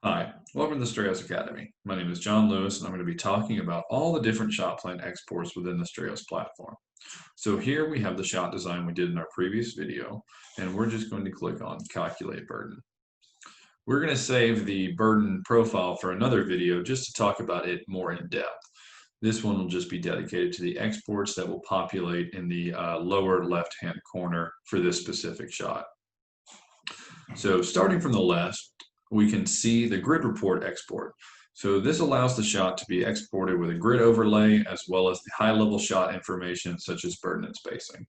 Hi, welcome to the Strayos Academy. My name is Jon Lewis, and I'm going to be talking about all the different shot plan exports within the Strayos platform. So here we have the shot design we did in our previous video, and we're just going to click on Calculate Burden. We're going to save the burden profile for another video just to talk about it more in depth. This one will just be dedicated to the exports that will populate in the lower left-hand corner for this specific shot. So starting from the left, we can see the grid report export. So this allows the shot to be exported with a grid overlay as well as the high-level shot information such as burden and spacing.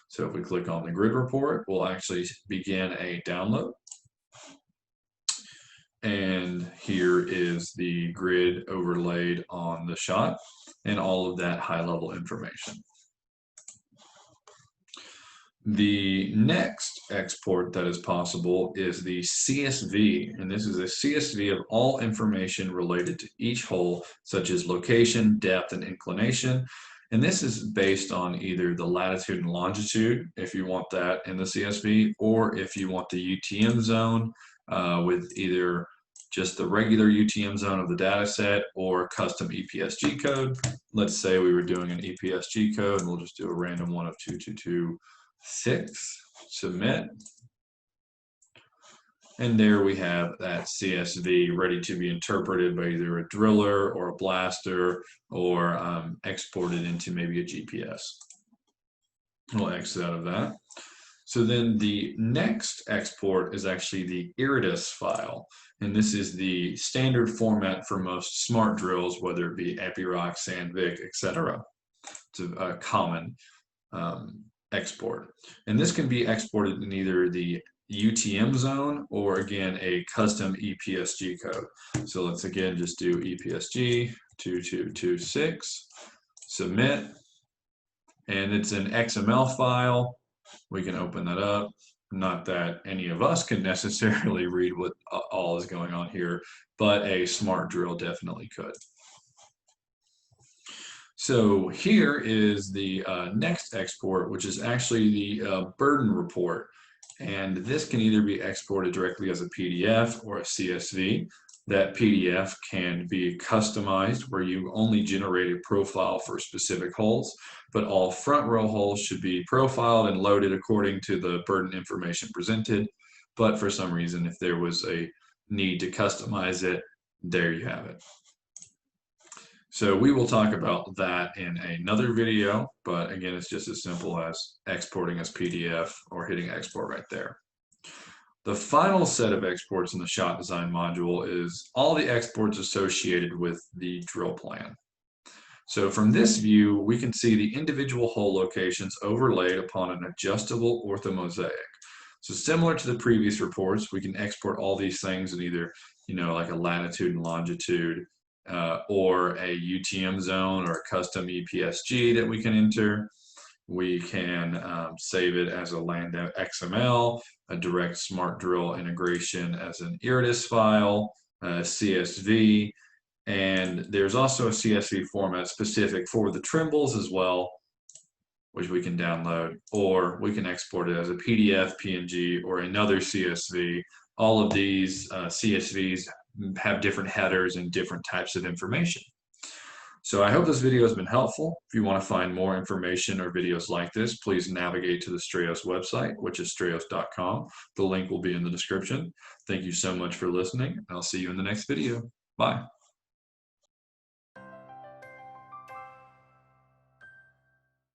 So if we click on the grid report, we'll actually begin a download. And here is the grid overlaid on the shot and all of that high-level information. The next export that is possible is the CSV, and this is a CSV of all information related to each hole, such as location, depth, and inclination. And this is based on either the latitude and longitude, if you want that in the CSV, or if you want the UTM zone with either just the regular UTM zone of the data set or custom EPSG code. Let's say we were doing an EPSG code, and we'll just do a random one of 2226, submit, and there we have that CSV ready to be interpreted by either a driller or a blaster or exported into maybe a GPS. We'll exit out of that. So then the next export is actually the IREDES file, and this is the standard format for most smart drills, whether it be Epiroc, Sandvik, etc. It's a common export. And this can be exported in either the UTM zone or again a custom EPSG code. So let's again just do EPSG 2226, submit, and it's an XML file. We can open that up. Not that any of us can necessarily read what all is going on here, but a smart drill definitely could. So here is the next export, which is actually the burden report. And this can either be exported directly as a PDF or a CSV. That PDF can be customized where you only generate a profile for specific holes, but all front row holes should be profiled and loaded according to the burden information presented. But for some reason, if there was a need to customize it, there you have it. So we will talk about that in another video, but again, it's just as simple as exporting as PDF or hitting export right there. The final set of exports in the shot design module is all the exports associated with the drill plan. So from this view, we can see the individual hole locations overlaid upon an adjustable orthomosaic. So similar to the previous reports, we can export all these things in either, like a latitude and longitude, or a UTM zone or a custom EPSG that we can enter. We can save it as a land XML, a direct smart drill integration as an IREDES file, a CSV, and there's also a CSV format specific for the Trimbles as well, which we can download, or we can export it as a PDF, PNG, or another CSV. All of these CSVs have different headers and different types of information. So I hope this video has been helpful. If you want to find more information or videos like this, please navigate to the Strayos website, which is strayos.com. The link will be in the description. Thank you so much for listening. I'll see you in the next video. Bye.